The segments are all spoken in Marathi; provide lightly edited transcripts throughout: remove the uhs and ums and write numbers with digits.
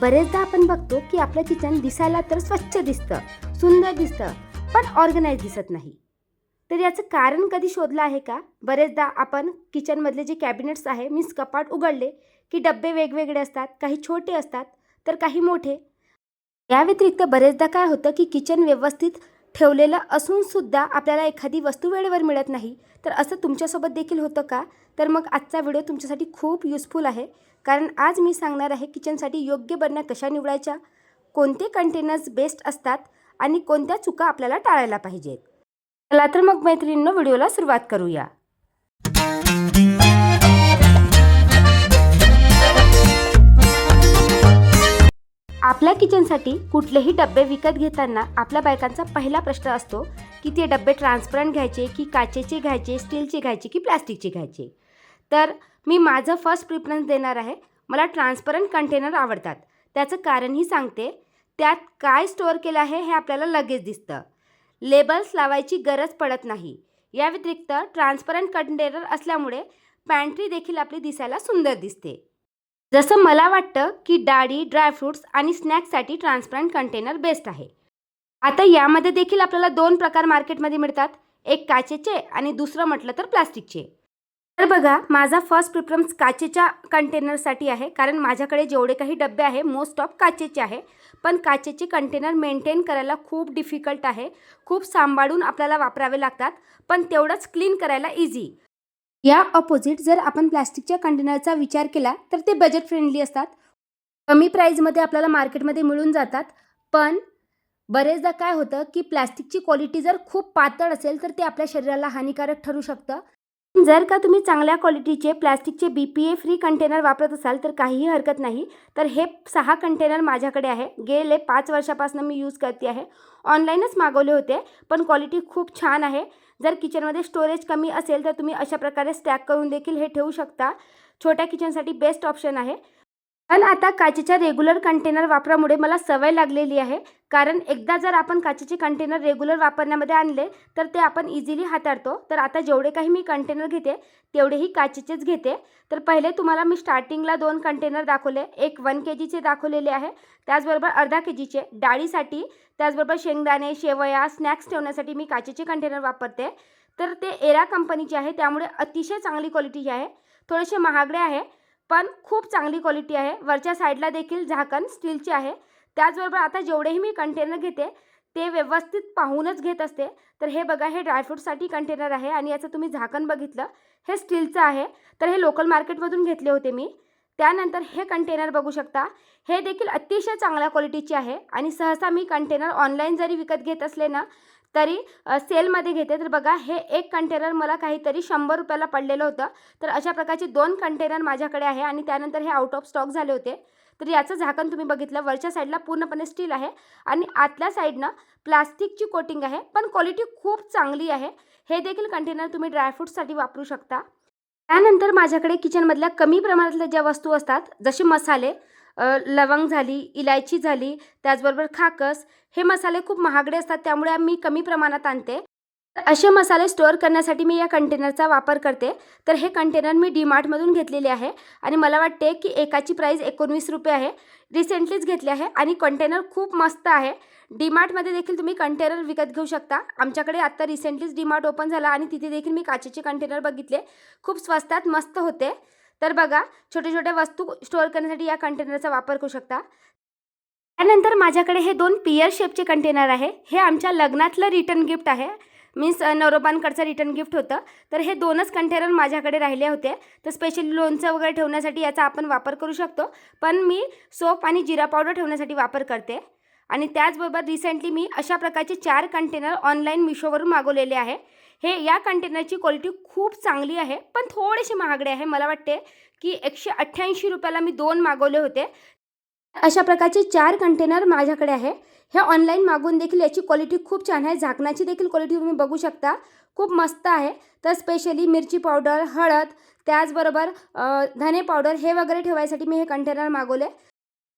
बरेचदा आपण बघतो की आपलं किचन दिसायला तर स्वच्छ दिसतं, सुंदर दिसतं, पण ऑर्गनाइज दिसत नाही. तर याचं कारण कधी शोधलं आहे का? बरेचदा आपण किचनमधले जे कॅबिनेट्स आहे, मीन्स कपाट उघडले की डब्बे वेगवेगळे असतात, काही छोटे असतात तर काही मोठे. या व्यतिरिक्त बरेचदा काय होतं की किचन व्यवस्थित ठेवलेलं असून सुद्धा आपल्याला एखादी वस्तू वेळेवर मिळत नाही. तर असं तुमच्यासोबत देखील होतं का? तर मग आजचा व्हिडिओ तुमच्यासाठी खूप युजफुल आहे, कारण आज मी सांगणार आहे किचनसाठी योग्य बरण्या कशा निवडायच्या, कोणते कंटेनर्स बेस्ट असतात आणि कोणत्या चुका आपल्याला टाळायला पाहिजेत. चला तर मग मैत्रिणींनो, व्हिडिओला सुरुवात करूया. आपल्या किचनसाठी कुठलेही डबे विकत घेताना आपल्या बायकांचा पहिला प्रश्न असतो की ते डबे ट्रान्सपरंट घ्यायचे की काचेचे घ्यायचे, स्टीलचे घ्यायचे की प्लास्टिकचे घ्यायचे. तर मी माझं फर्स्ट प्रिफरन्स देणार आहे. मला ट्रान्सपरंट कंटेनर आवडतात. त्याचं कारणही सांगते. त्यात काय स्टोअर केलं आहे हे आपल्याला लगेच दिसतं. लेबल्स लावायची गरज पडत नाही. या व्यतिरिक्त ट्रान्सपरंट कंटेनर असल्यामुळे पॅन्ट्री देखील आपली दिसायला सुंदर दिसते. जसं मला वाटतं की डाळी, ड्रायफ्रूट्स आणि स्नॅक्ससाठी ट्रान्सपरंट कंटेनर बेस्ट आहे. आता यामध्ये देखील आपल्याला दोन प्रकार मार्केटमध्ये मिळतात, एक काचेचे आणि दुसरं म्हटलं तर प्लास्टिकचे. तर बघा, माझा फर्स्ट प्रिफरन्स काचेच्या कंटेनरसाठी आहे, कारण माझ्याकडे जेवढे काही डबे आहे मोस्ट ऑफ काचेचे आहे. पण काचेचे कंटेनर मेंटेन करायला खूप डिफिकल्ट आहे, खूप सांभाळून आपल्याला वापरावे लागतात, पण तेवढंच क्लीन करायला इझी. या ऑपोजिट जर आपण प्लास्टिकच्या कंटेनरचा विचार केला तर ते बजेट फ्रेंडली असतात, कमी प्राईजमध्ये आपल्याला मार्केटमध्ये मिळून जातात. पण बरेचदा काय होतं की प्लास्टिकची क्वालिटी जर खूप पातळ असेल तर ते आपल्या शरीराला हानिकारक ठरू शकतं. जर का तुम्ही चांगल्या क्वालिटीचे प्लास्टिकचे BPA फ्री कंटेनर वापरत असाल तर काहीही हरकत नाही. तर हे 6 कंटेनर माझ्याकडे आहे. गेले 5 वर्षापासून मी यूज करते आहे. ऑनलाईनच मागवले होते, पण क्वालिटी खूप छान आहे. जर किचनमध्ये स्टोरेज कमी असेल तर तुम्ही अशा प्रकारे स्टॅक करून देखील हे ठेवू शकता. छोट्या किचनसाठी बेस्ट ऑप्शन आहे. पण आता काचेच्या रेग्युलर कंटेनर वापरामुळे मला सवय लागलेली आहे, कारण एकदा जर आपण काचेचे कंटेनर रेग्युलर वापरण्यामध्ये आणले तर ते आपण इझिली हाताळतो. तर आता जेवढे काही मी कंटेनर घेते तेवढेही काचेचेच घेते. तर पहिले तुम्हाला मी स्टार्टिंगला 2 कंटेनर दाखवले. एक 1 kgचे दाखवलेले आहे, त्याचबरोबर अर्धा kgचे डाळीसाठी, त्याचबरोबर शेंगदाणे, शेवया, स्नॅक्स ठेवण्यासाठी मी काचेचे कंटेनर वापरते. तर ते एरा कंपनीचे आहे, त्यामुळे अतिशय चांगली क्वालिटीचे आहे. थोडेसे महागडे आहे पण खूप चांगली क्वालिटी आहे. वरच्या साईडला देखील झाकण स्टीलचे आहे. त्याचबरोबर आता जेवढेही मी कंटेनर घेते ते व्यवस्थित पाहूनच घेत असते. तर हे बघा, हे ड्रायफ्रूटसाठी कंटेनर आहे आणि याचं तुम्ही झाकण बघितलं, हे स्टीलचं आहे. तर हे लोकल मार्केटमधून घेतले होते मी. त्यानंतर हे कंटेनर बघू शकता, हे देखील अतिशय चांगल्या क्वालिटीचे आहे आणि सहसा मी कंटेनर ऑनलाईन जरी विकत घेत असले ना तरी सेलमध्ये घेते. तर बघा, हे एक कंटेनर मला काहीतरी 100 रुपयाला पडलेलं होतं. तर अशा प्रकारचे 2 कंटेनर माझ्याकडे आहे आणि त्यानंतर हे आउट ऑफ स्टॉक झाले होते. तर याचं झाकण तुम्ही बघितलं, वरच्या साईडला पूर्णपणे स्टील आहे आणि आतल्या साईडनं प्लास्टिकची कोटिंग आहे, पण क्वालिटी खूप चांगली आहे. हे देखील कंटेनर तुम्ही ड्रायफ्रूट्ससाठी वापरू शकता. त्यानंतर माझ्याकडे किचनमधल्या कमी प्रमाणातल्या ज्या वस्तू असतात, जसे मसाले, लवंग झाली, इलायची झाली, त्याचबरोबर खाकस, हे मसाले खूप महागडे असतात, त्यामुळे मी कमी प्रमाणात आणते. तर असे मसाले स्टोअर करण्यासाठी मी या कंटेनरचा वापर करते. तर हे कंटेनर मी DMartमधून घेतलेले आहे आणि मला वाटते की एकाची प्राईस 19 रुपये आहे. रिसेंटलीच घेतले आहे आणि कंटेनर खूप मस्त आहे. DMartमध्ये देखील तुम्ही कंटेनर विकत घेऊ शकता. आमच्याकडे आत्ता रिसेंटलीच DMart ओपन झाला आणि तिथे देखील मी काचेचे कंटेनर बघितले, खूप स्वस्तात मस्त होते. तर बघा, छोटे छोटे वस्तू स्टोअर करण्यासाठी या कंटेनरचा वापर करू शकता. त्यानंतर माझ्याकडे हे 2 पियर शेपचे कंटेनर आहे. हे आमच्या लग्नातलं रिटर्न गिफ्ट आहे, मीन्स नवरोबांकडचं रिटर्न गिफ्ट होतं. तर हे 2च कंटेनर माझ्याकडे राहिले होते. तर स्पेशली लोणचं वगैरे ठेवण्यासाठी याचा आपण वापर करू शकतो, पण मी सोप आणि जिरा पावडर ठेवण्यासाठी वापर करते. आणि त्याचबरोबर रिसेंटली मी अशा प्रकारचे 4 कंटेनर ऑनलाईन मिशोवरून मागवलेले आहे. या कंटेनरची क्वालिटी खूप चांगली आहे, पण थोडेसे महागडे आहे. मला वाटते की 188 रुपयाला मी 2 मागवले होते. अशा प्रकारचे 4 कंटेनर माझ्याकडे आहे. हे ऑनलाईन मागवून देखील याची क्वालिटी खूप छान आहे. झाकणाची देखील क्वालिटी तुम्ही बघू शकता, खूप मस्त आहे. तर स्पेशली मिरची पावडर, हळद, त्याचबरोबर धने पावडर हे वगैरे ठेवायसाठी मी हे कंटेनर मागवले.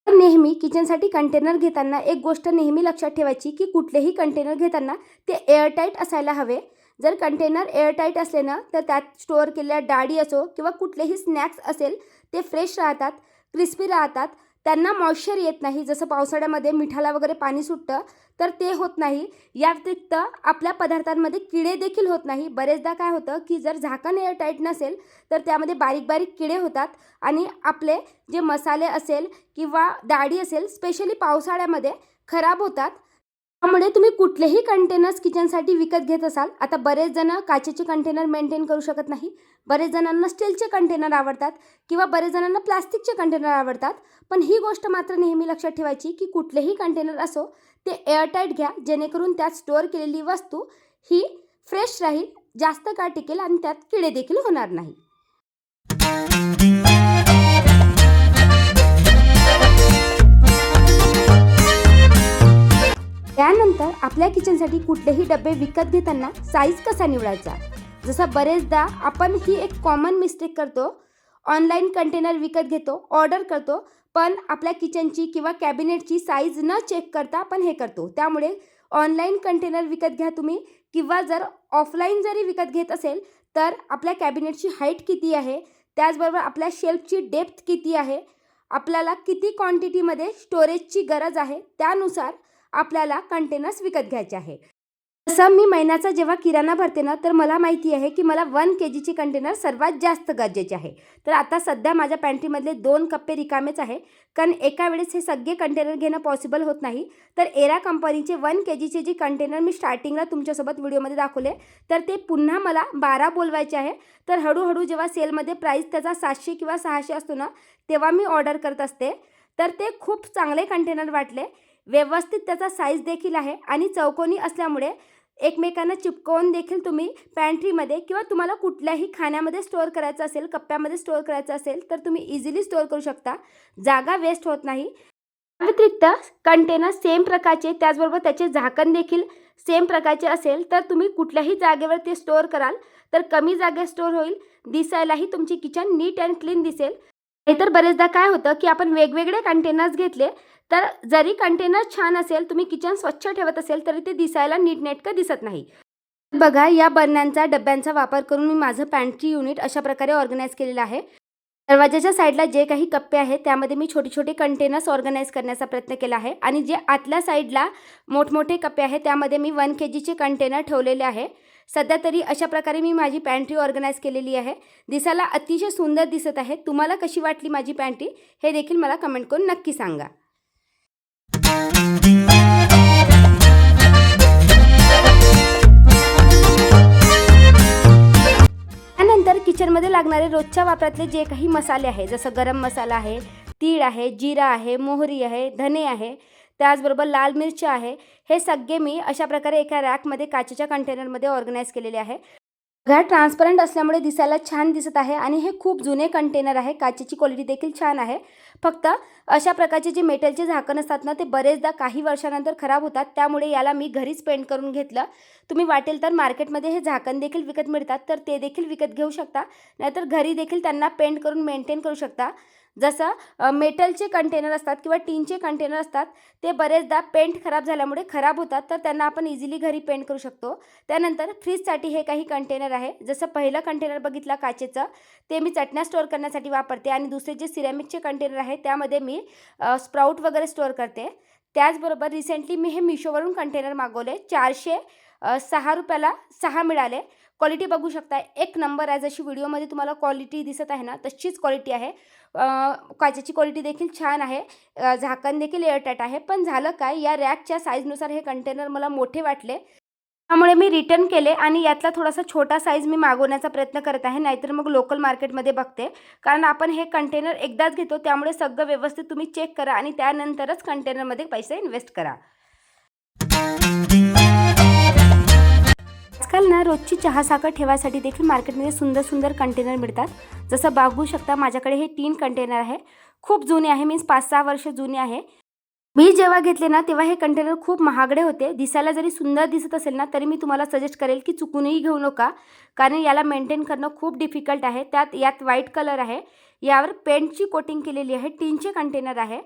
नेहमी किचनसाठी कंटेनर घेताना एक गोष्ट नेहमी लक्षात ठेवायची की कुठलेही कंटेनर घेताना ते एअरटाईट असायला हवे. जर कंटेनर एअरटाईट असले ना तर त्यात स्टोअर केलेल्या डाळी असो किंवा कुठलेही स्नॅक्स असेल ते फ्रेश राहतात, क्रिस्पी राहतात. त्यांना मॉइश्चर येत नाही, जसं पावसाळ्यामध्ये मिठाला वगैरे पाणी सुटतं तर ते होत नाही. या व्यतिरिक्त आपल्या पदार्थांमध्ये किडे देखील होत नाही. बरेचदा काय होतं की जर झाकण एअरटाईट नसेल तर त्यामध्ये बारीक बारीक किडे होतात आणि आपले जे मसाले असेल किंवा डाळी असेल स्पेशली पावसाळ्यामध्ये खराब होतात. त्यामुळे तुम्ही कुठलेही कंटेनर्स किचनसाठी विकत घेत असाल, आता बरेच जण काचेचे कंटेनर मेंटेन करू शकत नाही, बरेच जणांना स्टीलचे कंटेनर आवडतात किंवा बरेच जणांना प्लास्टिकचे कंटेनर आवडतात. पण ही गोष्ट मात्र नेहमी लक्षात ठेवायची की कुठलेही कंटेनर असो ते एअरटाईट घ्या, जेणेकरून त्यात स्टोअर केलेली वस्तू ही फ्रेश राहील, जास्त काळ टिकेल आणि त्यात किडे देखील होणार नाही. त्यानंतर आपल्या किचनसाठी कुठलेही डबे विकत घेताना साईज कसा निवडायचा. जसं बरेचदा आपण ही एक कॉमन मिस्टेक करतो, ऑनलाईन कंटेनर विकत घेतो, ऑर्डर करतो, पण आपल्या किचनची किंवा कॅबिनेटची साईज न चेक करता आपण हे करतो. त्यामुळे ऑनलाईन कंटेनर विकत घ्या तुम्ही, किंवा जर ऑफलाईन जरी विकत घेत असेल तर आपल्या कॅबिनेटची हाईट किती आहे, त्याचबरोबर आपल्या शेल्फची डेप्थ किती आहे, आपल्याला किती क्वांटिटीमध्ये स्टोरेजची गरज आहे, त्यानुसार आपल्याला कंटेनर्स विकत घ्यायचे आहे. जसं मी महिन्याचा जेव्हा किराणा भरते ना, तर मला माहिती आहे की मला 1 kgचे कंटेनर सर्वात जास्त गरजेचे आहे. तर आता सध्या माझ्या पॅन्ट्रीमधले 2 कप्पे रिकामेच आहे, कारण एका वेळेस हे सगळे कंटेनर घेणं पॉसिबल होत नाही. तर एरा कंपनीचे 1 kgचे जे कंटेनर मी स्टार्टिंगला तुमच्यासोबत व्हिडिओमध्ये दाखवले, तर ते पुन्हा मला 12 बोलवायचे आहे. तर हळूहळू जेव्हा सेलमध्ये प्राईस त्याचा 700 किंवा 600 असतो ना, तेव्हा मी ऑर्डर करत असते. तर ते खूप चांगले कंटेनर वाटले, व्यवस्थित त्याचा साईज देखील आहे आणि चौकोनी असल्यामुळे एकमेकांना चिपकवून देखील तुम्ही पॅन्ट्रीमध्ये किंवा तुम्हाला कुठल्याही खाण्यामध्ये स्टोअर करायचं असेल, कप्प्यामध्ये स्टोअर करायचं असेल तर तुम्ही इझिली स्टोअर करू शकता, जागा वेस्ट होत नाही. व्यतिरिक्त कंटेनर सेम प्रकारचे, त्याचबरोबर त्याचे झाकण देखील सेम प्रकारचे असेल तर तुम्ही कुठल्याही जागेवर ते स्टोअर कराल तर कमी जागेत स्टोअर होईल, दिसायलाही तुमची किचन नीट अँड क्लीन दिसेल. नाहीतर बरेचदा काय होतं की आपण वेगवेगळे कंटेनर्स घेतले तर जरी कंटेनर छान असेल, तुम्ही किचन स्वच्छ ठेवत असेल तरी ते दिसायला नीटनेटकं दिसत नाही. बघा, या बरण्यांचा डब्यांचा वापर करून मी माझं पॅन्ट्री युनिट अशा प्रकारे ऑर्गनाईज केलेलं आहे. दरवाजाच्या साईडला जे काही कप्पे आहेत त्यामध्ये मी छोटे छोटे कंटेनर्स ऑर्गनाईज करण्याचा प्रयत्न केला आहे आणि जे आतल्या साईडला मोठमोठे कप्पे आहेत त्यामध्ये मी 1 kgचे कंटेनर ठेवलेले आहे. सध्या तरी अशा प्रकारे मी माझी पॅन्ट्री ऑर्गनाईज केलेली आहे. दिसायला अतिशय सुंदर दिसत आहे. तुम्हाला कशी वाटली माझी पॅन्ट्री हे देखील मला कमेंट करून नक्की सांगा. त्यानंतर किचनमध्ये लागणारे रोजच्या वापरातले जे काही मसाले आहे, जसं गरम मसाला आहे, तीळ आहे, जिरा आहे, मोहरी आहे, धने आहे, त्याचबरोबर लाल मिरच्या आहे, हे सगळे मी अशा प्रकारे एका रॅकमध्ये काचेच्या कंटेनरमध्ये ऑर्गनाईज केलेले आहे. घर ट्रान्सपरंट असल्यामुळे दिसायला छान दिसत आहे आणि हे खूप जुने कंटेनर आहे. काचेची क्वालिटी देखील छान आहे. फक्त अशा प्रकारचे जे मेटलचे झाकण असतात ना, ते बरेचदा काही वर्षानंतर खराब होतात, त्यामुळे याला मी घरीच पेंट करून घेतलं. तुम्ही वाटेल तर मार्केटमध्ये हे झाकण देखील विकत मिळतात, तर ते देखील विकत घेऊ शकता, नाहीतर घरी देखील त्यांना पेंट करून मेंटेन करू शकता. जसं मेटलचे कंटेनर असतात किंवा टीनचे कंटेनर असतात, ते बरेचदा पेंट खराब झाल्यामुळे खराब होतात, तर त्यांना आपण इझिली घरी पेंट करू शकतो. त्यानंतर फ्रीजसाठी हे काही कंटेनर आहे. जसं पहिलं कंटेनर बघितलं काचेचं, ते मी चटण्या स्टोअर करण्यासाठी वापरते आणि दुसरे जे सिरॅमिकचे कंटेनर आहे त्यामध्ये मी स्प्राऊट वगैरे स्टोअर करते. त्याचबरोबर रिसेंटली मी हे मिशोवरून कंटेनर मागवले. 406 रुपयाला 6 मिळाले. क्वालिटी बघू शकता, एक नंबर आहे. जशी व्हिडिओमध्ये तुम्हाला क्वालिटी दिसत आहे ना, तशीच क्वालिटी आहे. काचेची क्वालिटी देखील छान आहे, झाकण देखील एअरटाईट आहे. पण झालं काय, या रॅकच्या साईजनुसार हे कंटेनर मला मोठे वाटले, त्यामुळे मी रिटर्न केले आणि यातला थोडासा छोटा साईज मी मागवण्याचा प्रयत्न करत आहे. नाहीतर मग लोकल मार्केटमध्ये बघते, कारण आपण हे कंटेनर एकदाच घेतो, त्यामुळे सगळं व्यवस्थित तुम्ही चेक करा आणि त्यानंतरच कंटेनरमध्ये पैसे इन्व्हेस्ट करा. आजकाल ना रोजची चहा साखर ठेवायसाठी देखील मार्केटमध्ये सुंदर सुंदर कंटेनर मिळतात. जसं बघू शकता, माझ्याकडे हे 3 कंटेनर आहे. खूप जुने आहे, मीन्स 5-6 वर्ष जुने आहे. मी जेव्हा घेतले ना तेव्हा हे कंटेनर खूप महागडे होते. दिसायला जरी सुंदर दिसत असेल ना, तरी मी तुम्हाला सजेस्ट करेल की चुकूनही घेऊ नका, कारण याला मेंटेन करणं खूप डिफिकल्ट आहे. यात व्हाईट कलर आहे, यावर पेंटची कोटिंग केलेली आहे. टीनचे कंटेनर आहे.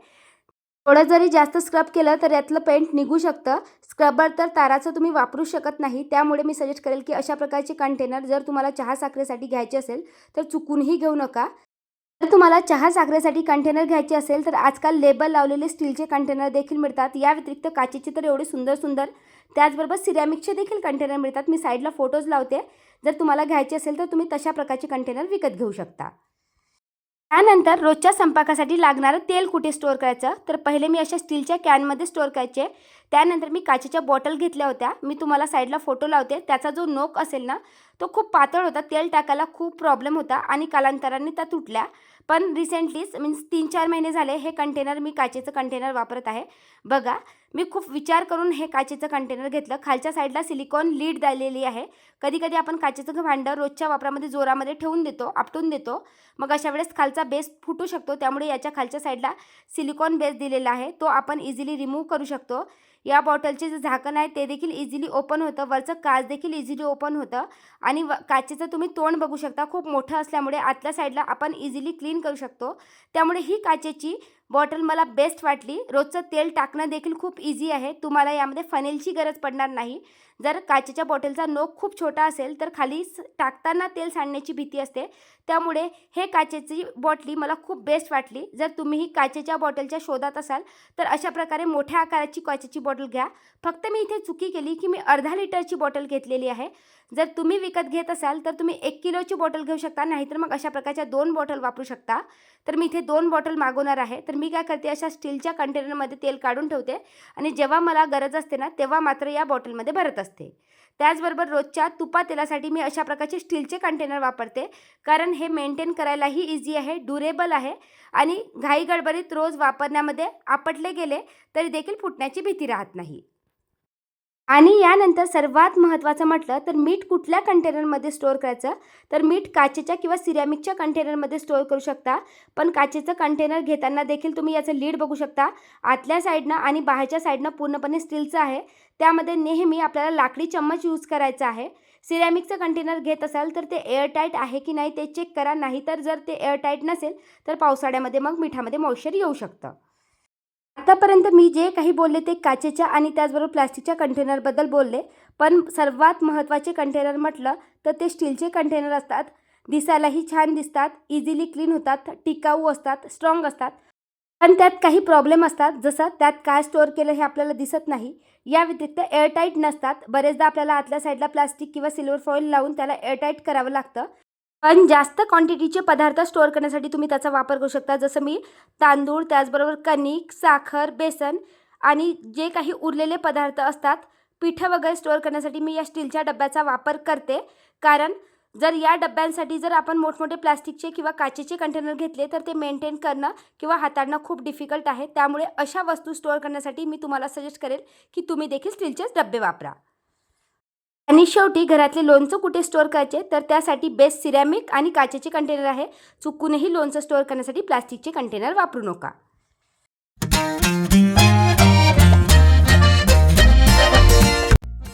थोडं जरी जास्त स्क्रब केलं तर यातलं पेंट निघू शकतं. स्क्रबर तर ताराचं तुम्ही वापरू शकत नाही. त्यामुळे मी सजेस्ट करेल की अशा प्रकारचे कंटेनर जर तुम्हाला चहा साखरेसाठी घ्यायचे असेल तर चुकूनही घेऊ नका. जर तुम्हाला चहा साखरेसाठी कंटेनर घ्यायचे असेल तर आजकाल लेबल लावलेले स्टीलचे कंटेनर देखील मिळतात. या व्यतिरिक्त काचेचे तर एवढे सुंदर सुंदर, त्याचबरोबर सिरॅमिकचे देखील कंटेनर मिळतात. मी साईडला फोटोज लावते. जर तुम्हाला घ्यायचे असेल तर तुम्ही तशा प्रकारचे कंटेनर विकत घेऊ शकता. त्यानंतर रोजच्या स्वयंपाकासाठी लागणारं तेल कुठे स्टोअर करायचं, तर पहिले मी अशा स्टीलच्या कॅनमध्ये स्टोअर करायचे. त्यानंतर मी काचेच्या बॉटल घेतल्या होत्या. मी तुम्हाला साईडला फोटो लावते. त्याचा जो नोक असेल ना, तो खूप पातळ होता. तेल टाकायला खूप प्रॉब्लेम होता आणि कालांतराने त्या तुटल्या. पण रिसेंटलीच मीन्स 3-4 महिने झाले हे कंटेनर, मी काचेचं कंटेनर वापरत आहे. बघा, मी खूप विचार करून हे काचेचं कंटेनर घेतलं. खालच्या साईडला सिलिकॉन लीड दिलेली आहे. कधी आपण काचेचं भांडं रोजच्या वापरामध्ये जोरामध्ये ठेवून देतो, आपटून देतो. मग अशा वेळेस खालचा बेस फुटू शकतो. त्यामुळे याच्या खालच्या साईडला सिलिकॉन बेस दिलेला आहे. तो आपण इझिली रिमूव्ह करू शकतो. या बॉटलचे जे झाकण आहे ते देखील इझिली ओपन होतं. वरचं काच देखील इझिली ओपन होतं आणि काचेचं तुम्ही तोंड बघू शकता. खूप मोठं असल्यामुळे आतल्या साईडला आपण इझिली क्लीन करू शकतो. त्यामुळे ही काचेची बॉटल मला बेस्ट वाटली. रोजचं तेल टाकणं देखील खूप इझी आहे. तुम्हाला यामध्ये फनेलची गरज पडणार नाही. जर काचेच्या बॉटलचा नोक खूप छोटा असेल तर खाली टाकताना तेल सांडण्याची भीती असते. त्यामुळे हे काचेची बॉटली मला खूप बेस्ट वाटली. जर तुम्हीही काचेच्या बॉटलच्या शोधात असाल तर अशा प्रकारे मोठ्या आकाराची काचेची बॉटल घ्या. फक्त मी इथे चुकी केली की मी अर्धा लिटरची बॉटल घेतलेली आहे. जर तुम्ही विकत घेत असाल तर तुम्ही 1 किलोची बॉटल घेऊ शकता, नाहीतर मग अशा प्रकारच्या 2 बॉटल वापरू शकता. तर मी इथे 2 बॉटल मागवणार आहे. तर मी काय करते, अशा स्टीलच्या कंटेनरमध्ये तेल काढून ठेवते आणि जेव्हा मला गरज असते ना तेव्हा मात्र या बॉटलमध्ये भरत असते. त्याचबरोबर रोजच्या तुपा तेलासाठी मी अशा प्रकारचे स्टीलचे कंटेनर वापरते, कारण हे मेंटेन करायलाही इझी आहे, ड्युरेबल आहे आणि घाई गडबडीत रोज वापरण्यामध्ये आपटले गेले तरी देखील फुटण्याची भीती राहत नाही. आणि यानंतर सर्वात महत्त्वाचं म्हटलं तर मीठ कुठल्या कंटेनरमध्ये स्टोअर करायचं, तर मीठ काचेच्या किंवा सिरॅमिकच्या कंटेनरमध्ये स्टोअर करू शकता. पण काचेचं कंटेनर घेताना देखील तुम्ही याचं लीड बघू शकता. आतल्या साईडनं आणि बाहेरच्या साईडनं पूर्णपणे स्टीलचं आहे. त्यामध्ये नेहमी आपल्याला लाकडी चम्मच यूज करायचा आहे. सिरॅमिकचं कंटेनर घेत असाल तर ते एअरटाईट आहे की नाही ते चेक करा. नाहीतर जर ते एअरटाईट नसेल तर पावसाळ्यामध्ये मग मिठामध्ये मॉइश्चर येऊ शकतं. आतापर्यंत मी जे काही बोलले ते काचेच्या आणि त्याचबरोबर प्लास्टिकच्या कंटेनरबद्दल बोलले. पण सर्वात महत्त्वाचे कंटेनर म्हटलं तर ते स्टीलचे कंटेनर असतात. दिसायलाही छान दिसतात, इझिली क्लीन होतात, टिकाऊ असतात, स्ट्रॉंग असतात. पण त्यात काही प्रॉब्लेम असतात, जसं त्यात काय स्टोअर केलं हे आपल्याला दिसत नाही. या व्यतिरिक्त एअरटाईट नसतात. बरेचदा आपल्याला आतल्या साईडला प्लास्टिक किंवा सिल्वर फॉईल लावून त्याला एअरटाईट करावं लागतं. पण जास्त क्वांटिटीचे पदार्थ स्टोअर करण्यासाठी तुम्ही त्याचा वापर करू शकता. जसं मी तांदूळ, त्याचबरोबर कणिक, साखर, बेसन आणि जे काही उरलेले पदार्थ असतात, पिठं वगैरे स्टोअर करण्यासाठी मी या स्टीलच्या डब्याचा वापर करते. कारण जर या डब्यांसाठी जर आपण मोठमोठे प्लास्टिकचे किंवा काचेचे कंटेनर घेतले तर ते मेंटेन करणं किंवा हाताळणं खूप डिफिकल्ट आहे. त्यामुळे अशा वस्तू स्टोअर करण्यासाठी मी तुम्हाला सजेस्ट करेल की तुम्ही देखील स्टीलचेच डब्बे वापरा. आणि शेवटी घरातले लोणचं कुठे स्टोअर करायचे, तर त्यासाठी बेस्ट सिरॅमिक आणि काचेचे कंटेनर आहे. चुकूनही लोणचं स्टोअर करण्यासाठी प्लास्टिकचे कंटेनर वापरू नका.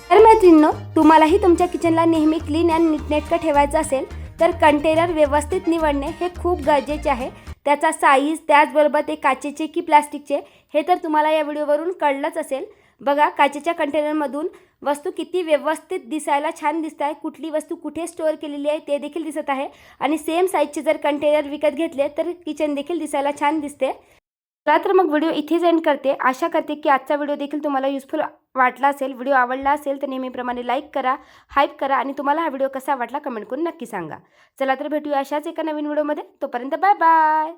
तर मैत्रिणींनो, तुम्हालाही तुमच्या किचनला नेहमी क्लीन अँड नीटनेटकं ठेवायचं असेल तर कंटेनर व्यवस्थित निवडणे हे खूप गरजेचे आहे. त्याचा साईज, त्याचबरोबर ते काचेचे की प्लास्टिकचे हे तर तुम्हाला या व्हिडिओवरून कळलंच असेल. बघा, काचेच्या कंटेनरमधून वस्तू किती व्यवस्थित दिसायला छान दिसत आहे, कुठली वस्तू कुठे स्टोअर केलेली आहे ते देखील दिसत आहे. आणि सेम साईजचे जर कंटेनर विकत घेतले तर किचन देखील दिसायला छान दिसते. चला तर मग व्हिडिओ इथेच एंड करते. आशा करते की आजचा व्हिडिओ देखील तुम्हाला युजफुल वाटला असेल. व्हिडिओ आवडला असेल तर नेहमीप्रमाणे लाईक करा, हाईप करा आणि तुम्हाला हा व्हिडिओ कसा वाटला कमेंट करून नक्की सांगा. चला तर भेटूया अशाच एका नवीन व्हिडिओमध्ये. तोपर्यंत बाय बाय.